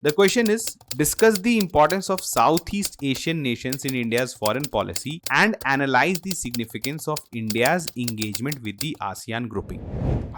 The question is, discuss the importance of Southeast Asian nations in India's foreign policy and analyze the significance of India's engagement with the ASEAN grouping.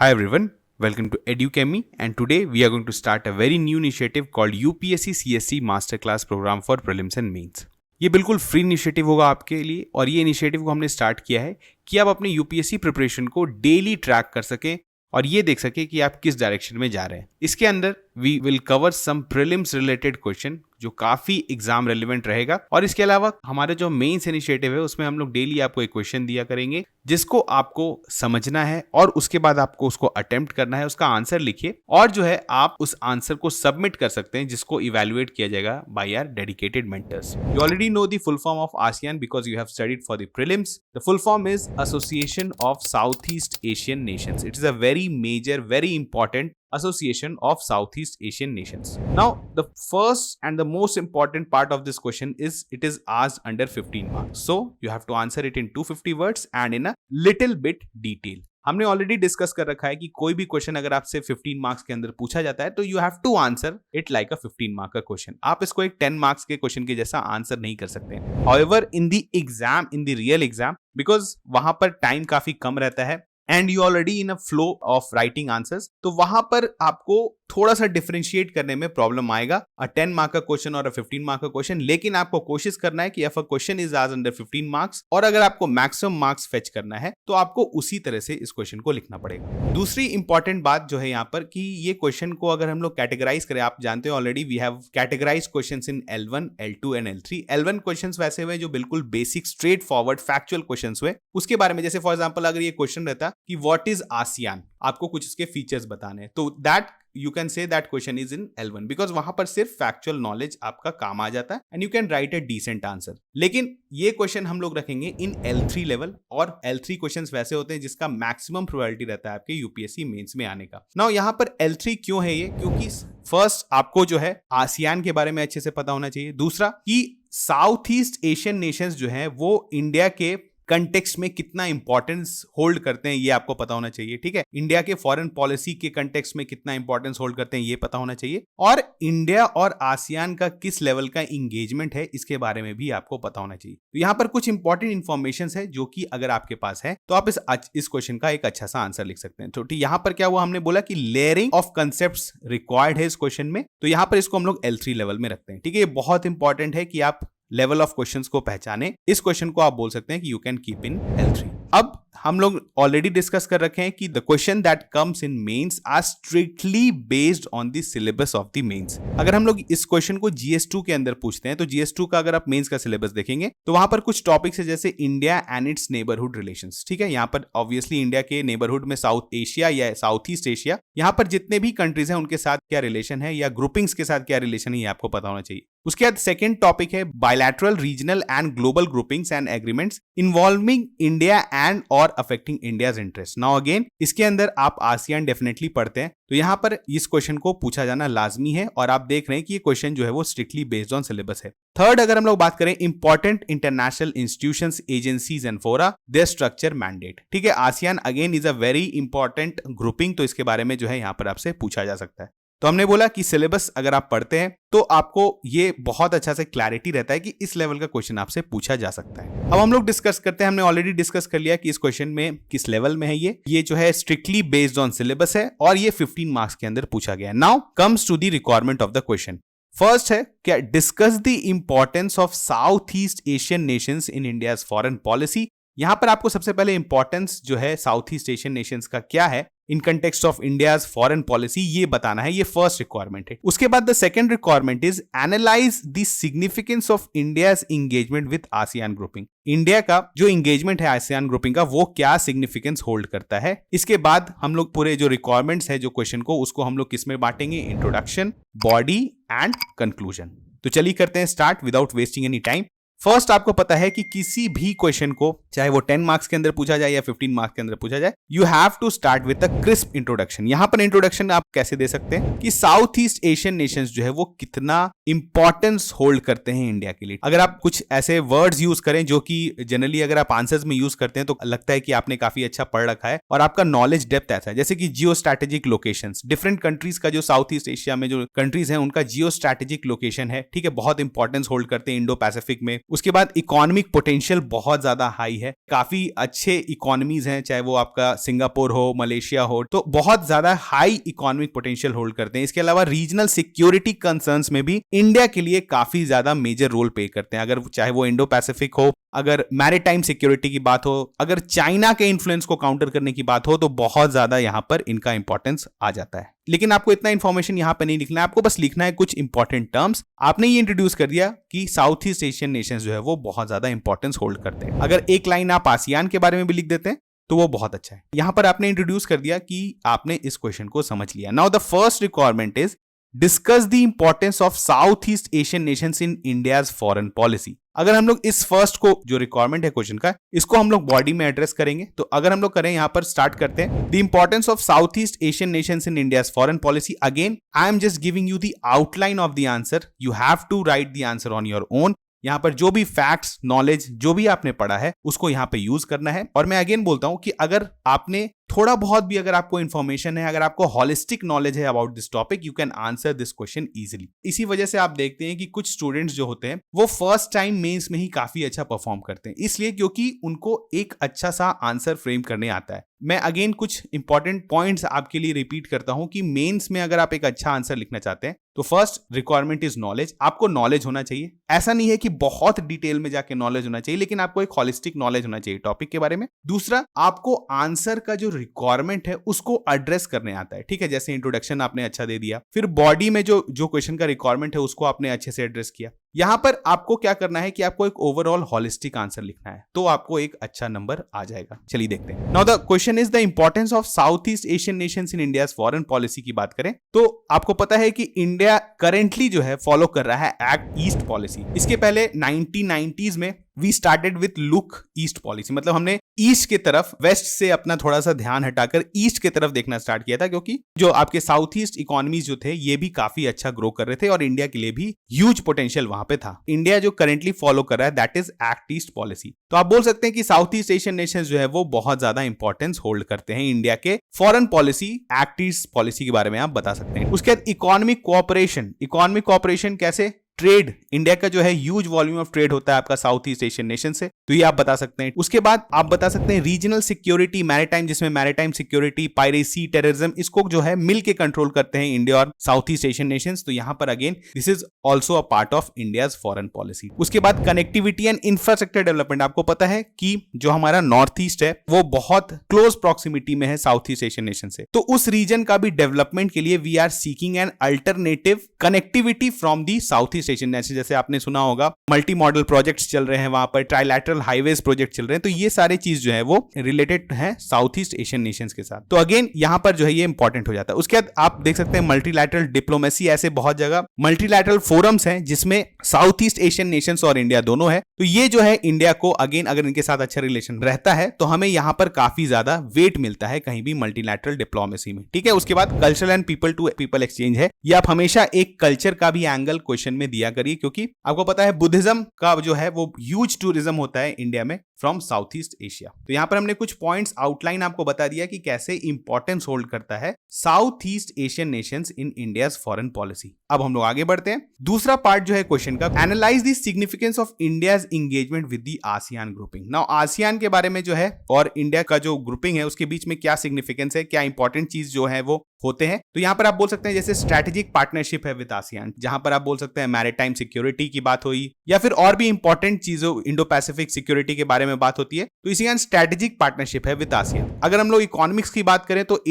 Hi everyone, welcome to EduChemy, and today we are going to start a very new initiative called UPSC CSC Masterclass Program for Prelims and Mains. ये बिल्कुल free initiative होगा आपके लिए, और ये initiative को हमने start किया है कि आप अपने यूपीएससी प्रिपरेशन को डेली ट्रैक कर सकें और ये देख सके कि आप किस डायरेक्शन में जा रहे हैं। इसके अंदर we will cover some prelims related question जो काफी एग्जाम रेलिवेंट रहेगा, और इसके अलावा हमारे जो मेंस इनिशिएटिव है उसमें हम लोग डेली आपको एक क्वेश्चन दिया करेंगे जिसको आपको समझना है और उसके बाद आपको उसको अटेम्प्ट करना है, उसका आंसर लिखिए और जो है आप उस आंसर को सबमिट कर सकते हैं जिसको इवैल्यूएट किया जाएगा by our dedicated mentors. You already know the full form of ASEAN because you have studied for the prelims. The full form is Association of South East Asian Nations. It is a very major, very important association of Southeast Asian nations. Now, the first and the most important part of this question is it is asked under 15 marks. So, you have to answer it in 250 words and in a little bit detail. हमने already discuss कर रखा है कि कोई भी question अगर आपसे 15 marks के अंदर पूछा जाता है तो you have to answer it like a 15 mark का क्वेश्चन। आप इसको एक 10 मार्क्स के क्वेश्चन के जैसा आंसर नहीं कर सकते। However in the exam, in the real exam, because वहां पर टाइम काफी कम रहता है and you already in a flow of writing answers, तो वहां पर आपको थोड़ा सा डिफरेंशिएट करने में प्रॉब्लम आएगा, अ 10 मार्क का क्वेश्चन और अ 15 मार्क का क्वेश्चन। लेकिन आपको कोशिश करना है कि इफ अ क्वेश्चन इज आज अंडर 15 मार्क्स और अगर आपको मैक्सिमम मार्क्स फेच करना है तो आपको उसी तरह से इस क्वेश्चन को लिखना पड़ेगा। दूसरी इंपॉर्टेंट बात जो है यहाँ पर कि ये क्वेश्चन को अगर हम लोग कैटेगराइज करें, आप जानते हो already we have categorise questions in L1, L2 and L3। L1 questions वैसे हुए जो बिल्कुल basic straightforward factual questions हुए, उसके बारे में जैसे फॉर एग्जांपल अगर ये क्वेश्चन रहता कि व्हाट इज आसियान, आपको कुछ इसके फीचर्स बताने हैं, तो that you can say that question is in L1 because वहां पर सिर्फ फैक्चुअल नॉलेज आपका काम आ जाता है and you can write a decent answer. लेकिन ये क्वेश्चन हम लोग रखेंगे इन L3 लेवल, और L3 क्वेश्चंस वैसे होते हैं जिसका मैक्सिमम प्रोबेबिलिटी रहता है आपके यूपीएससी मेंस में आने का। नाउ यहाँ पर L3 क्यों है ये? क्योंकि फर्स्ट आपको जो है आसियान के बारे में अच्छे से पता होना चाहिए, दूसरा कि साउथ ईस्ट एशियन नेशंस जो है वो इंडिया के कंटेक्स्ट में कितना इंपॉर्टेंस होल्ड करते हैं ये आपको पता होना चाहिए, ठीक है। इंडिया के फॉरेन पॉलिसी के कंटेक्स्ट में कितना इंपॉर्टेंस होल्ड करते हैं ये पता होना चाहिए, और इंडिया और आसियान का किस लेवल का इंगेजमेंट है इसके बारे में भी आपको पता होना चाहिए। तो यहाँ पर कुछ इंपॉर्टेंट इंफॉर्मेशन है जो कि अगर आपके पास है तो आप इस क्वेश्चन का एक अच्छा सा आंसर लिख सकते हैं। तो यहाँ पर क्या हुआ, हमने बोला कि लेयरिंग ऑफ कंसेप्ट्स रिक्वायर्ड है इस क्वेश्चन में, तो यहाँ पर इसको हम लोग L3 लेवल में रखते हैं, ठीक है। ये बहुत इंपॉर्टेंट है कि आप लेवल ऑफ क्वेश्चंस को पहचाने। इस क्वेश्चन को आप बोल सकते हैं कि you can keep in L3। अब हम लोग ऑलरेडी डिस्कस कर रखे हैं कि the question that comes in mains are strictly based on the syllabus of the mains. अगर हम लोग इस क्वेश्चन को GS2 के अंदर पूछते हैं तो GS2 का अगर आप मेंस का सिलेबस देखेंगे तो वहां पर कुछ टॉपिक्स है जैसे India and it's neighbourhood relations, ठीक है। यहाँ पर ऑब्वियसली इंडिया के नेबरहुड में साउथ एशिया या साउथ ईस्ट एशिया, यहाँ पर जितने भी कंट्रीज हैं उनके साथ क्या रिलेशन है या ग्रुपिंग्स के साथ क्या रिलेशन है ये आपको पता होना चाहिए। उसके बाद सेकंड टॉपिक है bilateral, regional and global groupings and agreements involving India and or affecting India's interest. Now again इसके अंदर आप आसियान डेफिनेटली पढ़ते हैं, तो यहां पर इस क्वेश्चन को पूछा जाना लाजमी है, और आप देख रहे हैं कि ये क्वेश्चन जो है वो स्ट्रिक्टली बेस्ड ऑन सिलेबस है। थर्ड, अगर हम लोग बात करें important international institutions, agencies and फोरा, देयर स्ट्रक्चर, मैंडेट, ठीक है। ASEAN again is a very important grouping, तो इसके बारे में जो है यहां पर आपसे पूछा जा सकता है। तो हमने बोला कि सिलेबस अगर आप पढ़ते हैं तो आपको ये बहुत अच्छा से क्लैरिटी रहता है कि इस लेवल का क्वेश्चन आपसे पूछा जा सकता है। अब हम लोग डिस्कस करते हैं, हमने ऑलरेडी डिस्कस कर लिया कि इस क्वेश्चन में किस लेवल में है ये जो है स्ट्रिक्टली बेस्ड ऑन सिलेबस है और ये 15 मार्क्स के अंदर पूछा गया है। Now comes to the requirement of the question. First है क्या, discuss the importance of South East Asian nations in India's foreign policy. यहां पर आपको सबसे पहले इंपॉर्टेंस जो है साउथ ईस्ट एशियन नेशंस का क्या है in context of India's foreign policy ये बताना है, ये फर्स्ट रिक्वायरमेंट है। उसके बाद the second requirement is analyse the significance of India's engagement with ASEAN grouping. India का जो एंगेजमेंट है आसियान ग्रुपिंग का वो क्या सिग्निफिकेंस होल्ड करता है। इसके बाद हम लोग पूरे जो रिक्वायरमेंट्स है जो क्वेश्चन को, उसको हम लोग किस में बांटेंगे, इंट्रोडक्शन, बॉडी एंड कंक्लूजन। तो चलिए करते हैं start without wasting any time. First आपको पता है कि किसी भी क्वेश्चन को चाहे वो 10 मार्क्स के अंदर पूछा जाए या 15 मार्क्स के अंदर पूछा जाए, you have to start with a crisp introduction. यहां पर इंट्रोडक्शन आप कैसे दे सकते हैं कि साउथ ईस्ट एशियन नेशंस जो है वो कितना इंपॉर्टेंस होल्ड करते हैं इंडिया के लिए। अगर आप कुछ ऐसे वर्ड्स यूज करें जो कि जनरली अगर आप आंसर्स में यूज करते हैं तो लगता है कि आपने काफी अच्छा पढ़ रखा है और आपका नॉलेज डेप्थ ऐसा है, जैसे कि जियो स्ट्रैटेजिक लोकेशंस, डिफरेंट कंट्रीज का जो साउथ ईस्ट एशिया में जो कंट्रीज हैं उनका जियो स्ट्रैटेजिक लोकेशन है, ठीक है, बहुत इंपॉर्टेंस होल्ड करते हैं इंडो पैसिफिक में। उसके बाद इकोनॉमिक पोटेंशियल बहुत ज्यादा हाई है, काफी अच्छे इकोनॉमीज हैं, चाहे वो आपका सिंगापुर हो, मलेशिया हो, तो बहुत ज्यादा हाई इकोनॉमिक पोटेंशियल होल्ड करते हैं। इसके अलावा रीजनल सिक्योरिटी कंसर्न्स में भी इंडिया के लिए काफी ज्यादा मेजर रोल प्ले करते हैं, अगर चाहे वो इंडो पैसिफिक हो, अगर मैरीटाइम सिक्योरिटी की बात हो, अगर चाइना के इन्फ्लुएंस को काउंटर करने की बात हो, तो बहुत ज्यादा यहां पर इनका इंपॉर्टेंस आ जाता है। लेकिन आपको इतना इंफॉर्मेशन यहां पर नहीं लिखना है, आपको बस लिखना है कुछ इंपॉर्टेंट टर्म्स। आपने ये इंट्रोड्यूस कर दिया कि साउथ ईस्ट एशियन नेशंस जो है वो बहुत ज्यादा इंपॉर्टेंस होल्ड करते हैं। अगर एक लाइन आप आसियान के बारे में भी लिख देते हैं तो वो बहुत अच्छा है। यहां पर आपने इंट्रोड्यूस कर दिया कि आपने इस क्वेश्चन को समझ लिया। Now the first requirement is discuss the importance of South East Asian nations in India's foreign policy. अगर हम लोग इस फर्स्ट को जो रिक्वायरमेंट है क्वेश्चन का, इसको हम लोग बॉडी में एड्रेस करेंगे, तो अगर हम लोग करें यहां पर स्टार्ट करते हैं the importance of South East Asian nations in India's foreign policy. Again I am just giving you the outline of the answer, you have to write the answer on your own. यहां पर जो भी facts, knowledge जो भी आपने पढ़ा है उसको यहां पे यूज करना है। और मैं अगेन बोलता हूं कि अगर आपने थोड़ा बहुत भी अगर आपको इंफॉर्मेशन है, अगर आपको हॉलिस्टिक नॉलेज है about this topic, you can answer this question easily. इसी वजह से आप देखते हैं कि कुछ स्टूडेंट्स जो होते हैं वो फर्स्ट टाइम मेंस में ही काफी अच्छा परफॉर्म करते हैं, इसलिए क्योंकि उनको एक अच्छा सा आंसर फ्रेम करने आता है। मैं अगेन कुछ इंपॉर्टेंट पॉइंट्स आपके लिए रिपीट करता हूं कि मेंस में अगर आप एक अच्छा आंसर लिखना चाहते हैं तो फर्स्ट रिक्वायरमेंट इज नॉलेज। आपको नॉलेज होना चाहिए, ऐसा नहीं है कि बहुत डिटेल में जाके नॉलेज होना चाहिए, लेकिन आपको एक हॉलिस्टिक नॉलेज होना चाहिए टॉपिक के बारे में। दूसरा, आपको आंसर का जो रिक्वायरमेंट है उसको एड्रेस करने आता है, ठीक है, जैसे इंट्रोडक्शन आपने अच्छा दे दिया, फिर बॉडी में जो क्वेश्चन का रिक्वायरमेंट है उसको आपने अच्छे से एड्रेस किया। यहां पर आपको क्या करना है कि आपको एक ओवरऑल हॉलिस्टिक आंसर लिखना है, तो आपको एक अच्छा नंबर आ जाएगा। चलिए देखते हैं। Now the question is the importance of South East Asian nations in India's foreign policy की बात करें तो आपको पता है कि इंडिया करेंटली जो है फॉलो कर रहा है एक्ट ईस्ट पॉलिसी। इसके पहले 1990s में we started with look east policy, मतलब हमने ईस्ट की तरफ, वेस्ट से अपना थोड़ा सा ध्यान हटाकर ईस्ट की तरफ देखना स्टार्ट किया था, क्योंकि जो आपके साउथ ईस्ट इकोनॉमीज जो थे ये भी काफी अच्छा ग्रो कर रहे थे और इंडिया के लिए भी ह्यूज पोटेंशियल वहां पे था। इंडिया जो करेंटली फॉलो कर रहा है that is act east policy. तो आप बोल सकते हैं कि साउथ ईस्ट एशियन नेशंस जो है वो बहुत ज्यादा इंपॉर्टेंस होल्ड करते हैं इंडिया के foreign policy, act east policy के बारे में आप बता सकते हैं। उसके बाद इकोनॉमिक कोऑपरेशन। इकोनॉमिक कोऑपरेशन कैसे? ट्रेड, इंडिया का जो है ह्यूज वॉल्यूम ऑफ ट्रेड होता है आपका साउथ ईस्ट एशियन नेशन से, तो ये आप बता सकते हैं। उसके बाद आप बता सकते हैं रीजनल सिक्योरिटी, मैरीटाइम, जिसमें मैरीटाइम सिक्योरिटी, पायरेसी, टेररिज्म, इसको जो है मिल के कंट्रोल करते हैं इंडिया और साउथ ईस्ट एशियन नेशंस। तो यहां पर again this is also a part of India's foreign policy. उसके बाद कनेक्टिविटी एंड इंफ्रास्ट्रक्चर डेवलपमेंट। आपको पता है कि जो हमारा नॉर्थ ईस्ट है वो बहुत क्लोज प्रॉक्सिमिटी में है साउथ ईस्ट एशियन नेशन से, तो उस रीजन का भी डेवलपमेंट के लिए we are seeking an alternative connectivity from the South East Asian. जैसे आपने सुना होगा मल्टी मॉडल प्रोजेक्ट्स चल रहे हैं वहां पर, ट्राइलैटरल हाईवेज प्रोजेक्ट चल रहे हैं, तो ये सारे चीज जो है वो रिलेटेड है साउथ ईस्ट एशियन नेशंस के साथ। तो अगेन यहां पर जो है ये इंपॉर्टेंट हो जाता है। उसके बाद आप देख सकते हैं मल्टीलैटरल डिप्लोमेसी, ऐसे बहुत जगह मल्टीलैटरल फोरम्स हैं जिसमें साउथ ईस्ट एशियन नेशंस और इंडिया दोनों है। तो ये जो है इंडिया को अगेन अगर इनके साथ अच्छा रिलेशन रहता है तो हमें यहां पर काफी ज्यादा वेट मिलता है कहीं भी मल्टीलैटरल डिप्लोमेसी में, ठीक है। उसके बाद cultural and people to people exchange है, ये आप हमेशा एक कल्चर का भी एंगल क्वेश्चन में दिया करिए, क्योंकि आपको पता है बुद्धिज्म का जो है वो ह्यूज टूरिज्म होता है इंडिया में फ्रॉम साउथ ईस्ट एशिया। तो यहां पर हमने कुछ पॉइंट्स आउटलाइन आपको बता दिया कि कैसे इंपॉर्टेंस होल्ड करता है south East Asian nations in India's foreign policy. अब हम लोग आगे बढ़ते हैं। दूसरा पार्ट जो है क्वेश्चन का, analyse the significance of India's engagement with the ASEAN grouping. Now ASEAN के बारे में जो है और इंडिया का जो ग्रुपिंग है उसके बीच में क्या सिग्निफिकेंस है, क्या इंपॉर्टेंट चीज जो है वो होते हैं। तो यहां पर आप बोल सकते हैं जैसे स्ट्रैटेजिक पार्टनरशिप है विद आसियान, जहां पर आप बोल सकते हैं मैरीटाइम सिक्योरिटी की बात हुई, या फिर और भी इंपॉर्टेंट चीजों इंडो पैसिफिक सिक्योरिटी के बारे में बात होती है, तो इसी स्ट्रैटेजिक पार्टनरशिप है विद आसियान। अगर हम लोग इकोनॉमिक्स की बात करें तो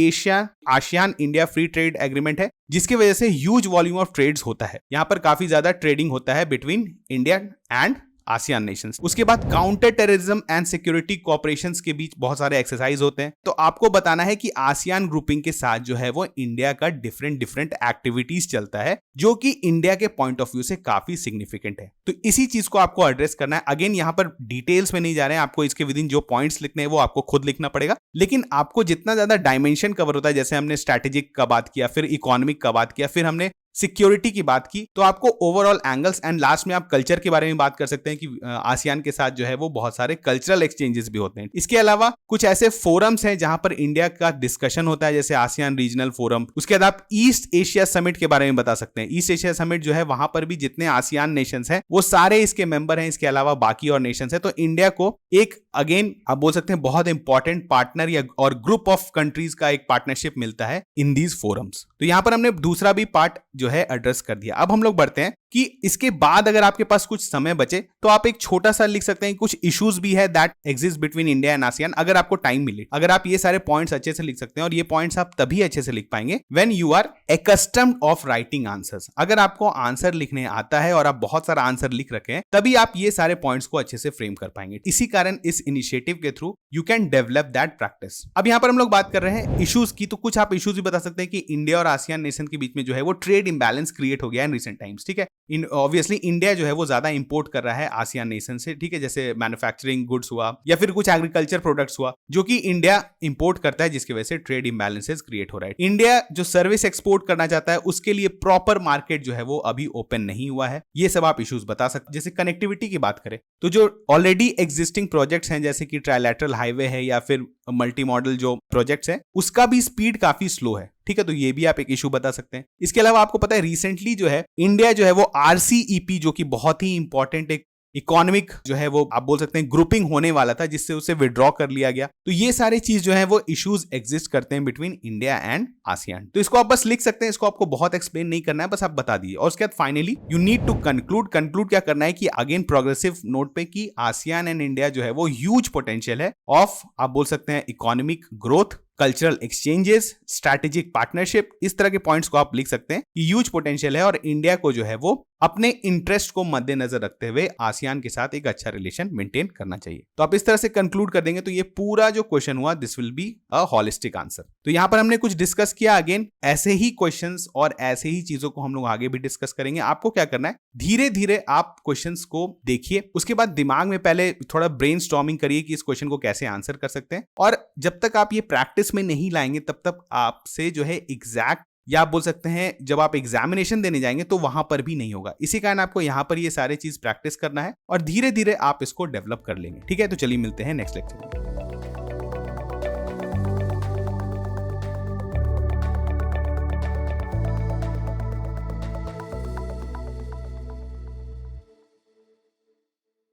ASEAN India free trade agreement है, जिसकी वजह से ह्यूज वॉल्यूम ऑफ ट्रेड्स होता है। यहां पर काफी ज्यादा ट्रेडिंग होता है between India and ASEAN Nations. उसके बाद counter terrorism and security cooperations के बीच बहुत सारे एक्सरसाइज होते हैं। तो आपको बताना है कि आसियान ग्रुपिंग के साथ जो है वो इंडिया का डिफरेंट एक्टिविटीज चलता है, जो कि इंडिया के पॉइंट ऑफ व्यू से काफी सिग्निफिकेंट है। तो इसी चीज को आपको एड्रेस करना है। अगेन यहां पर डिटेल्स में नहीं जा रहे हैं, आपको इसके विद इन जो पॉइंट्स लिखने हैं वो आपको खुद लिखना पड़ेगा। लेकिन आपको जितना ज्यादा डायमेंशन कवर होता है, जैसे हमने स्ट्रैटेजिक का बात किया, फिर इकोनॉमिक का बात किया, फिर हमने सिक्योरिटी की बात की, तो आपको ओवरऑल एंगल्स एंड लास्ट में आप कल्चर के बारे में बात कर सकते हैं कि आसियान के साथ जो है वो बहुत सारे कल्चरल एक्सचेंजेस भी होते हैं। इसके अलावा कुछ ऐसे फोरम्स हैं जहां पर इंडिया का डिस्कशन होता है, जैसे आसियान रीजनल फोरम। उसके बाद आप ईस्ट एशिया समिट के बारे में बता सकते हैं। ईस्ट एशिया समिट जो है वहां पर भी जितने आसियान नेशंस हैं वो सारे इसके मेंबर हैं। इसके अलावा बाकी और नेशंस है, तो इंडिया को एक अगेन आप बोल सकते हैं बहुत इंपॉर्टेंट पार्टनर या और ग्रुप ऑफ कंट्रीज का एक पार्टनरशिप मिलता है इन दीज फोरम्स। तो यहां पर हमने दूसरा भी पार्ट जो है एड्रेस कर दिया। अब हम लोग बढ़ते हैं कि इसके बाद अगर आपके पास कुछ समय बचे तो आप एक छोटा सा लिख सकते हैं, कुछ इश्यूज भी है that exist between India and ASEAN, अगर आपको टाइम मिले। अगर आप ये सारे पॉइंट्स अच्छे से लिख सकते हैं, और ये पॉइंट्स आप तभी अच्छे से लिख पाएंगे when you are accustomed of writing answers. अगर आपको आंसर लिखने आता है और आप बहुत सारा आंसर लिख रखे हैं, तभी आप ये सारे पॉइंट्स को अच्छे से फ्रेम कर पाएंगे। इसी कारण इस इनिशिएटिव के through you can develop that practice. अब यहां पर हम लोग बात कर रहे हैं इश्यूज की, तो कुछ आप इश्यूज भी बता सकते हैं कि इंडिया और आसियान नेशन के बीच में जो है वो ट्रेड इंबैलेंस क्रिएट हो गया इन रिसेंट टाइम्स। ठीक है, ऑब्वियसली इंडिया जो है वो ज्यादा इंपोर्ट कर रहा है आसियान नेशन से, ठीक है, जैसे मैन्युफैक्चरिंग गुड्स हुआ या फिर कुछ एग्रीकल्चर प्रोडक्ट्स हुआ जो कि इंडिया इंपोर्ट करता है, जिसकी वजह से ट्रेड इंबैलेंसेस क्रिएट हो रहा है। इंडिया जो सर्विस एक्सपोर्ट करना चाहता है उसके लिए प्रॉपर मार्केट जो है वो अभी ओपन नहीं हुआ है। ये सब आप इश्यूज बता सकते हैं। जैसे कनेक्टिविटी की बात करें तो जो ऑलरेडी एग्जिस्टिंग प्रोजेक्ट्स हैं, जैसे कि ट्राइलैटरल हाईवे है या फिर मल्टी मॉडल जो प्रोजेक्ट्स हैं, उसका भी स्पीड काफी स्लो है। ठीक है, तो ये भी आप एक इशू बता सकते हैं। इसके अलावा आपको पता है रिसेंटली जो है इंडिया जो है वो RCEP जो कि बहुत ही इंपॉर्टेंट एक इकोनॉमिक जो है वो आप बोल सकते हैं ग्रुपिंग होने वाला था, जिससे उसे विड्रॉ कर लिया गया। तो ये सारे चीज जो है वो इश्यूज एग्जिस्ट करते हैं बिटवीन इंडिया एंड आसियान। तो इसको आप बस लिख सकते हैं, इसको आपको बहुत एक्सप्लेन नहीं करना है, बस आप बता दीजिए। और उसके बाद finally you need to conclude क्या करना है कि अगेन प्रोग्रेसिव नोट पे कि आसियान एंड इंडिया जो है वो ह्यूज पोटेंशियल है ऑफ आप बोल सकते हैं economic growth, cultural exchanges, strategic partnership. इस तरह के पॉइंट्स को आप लिख सकते हैं कि ह्यूज पोटेंशियल है और इंडिया को जो है वो अपने इंटरेस्ट को मद्देनजर रखते हुए आसियान के साथ एक अच्छा रिलेशन मेंटेन करना चाहिए। तो आप इस तरह से कंक्लूड कर देंगे तो ये पूरा जो क्वेश्चन हुआ this will be a holistic answer. तो यहां पर हमने कुछ डिस्कस किया। अगेन ऐसे ही क्वेश्चंस और ऐसे ही चीजों को हम लोग आगे भी डिस्कस करेंगे। आपको क्या करना है, धीरे धीरे आप क्वेश्चंस को देखिए, उसके बाद दिमाग में पहले थोड़ा ब्रेनस्टॉर्मिंग करिए कि इस क्वेश्चन को कैसे आंसर कर सकते हैं। और जब तक आप ये प्रैक्टिस में नहीं लाएंगे तब तक आपसे जो है एग्जैक्ट या आप बोल सकते हैं जब आप एग्जामिनेशन देने जाएंगे तो वहां पर भी नहीं होगा। इसी कारण आपको यहां पर ये सारे चीज प्रैक्टिस करना है और धीरे धीरे आप इसको डेवलप कर लेंगे। ठीक है, तो चलिए मिलते हैं नेक्स्ट लेक्चर में।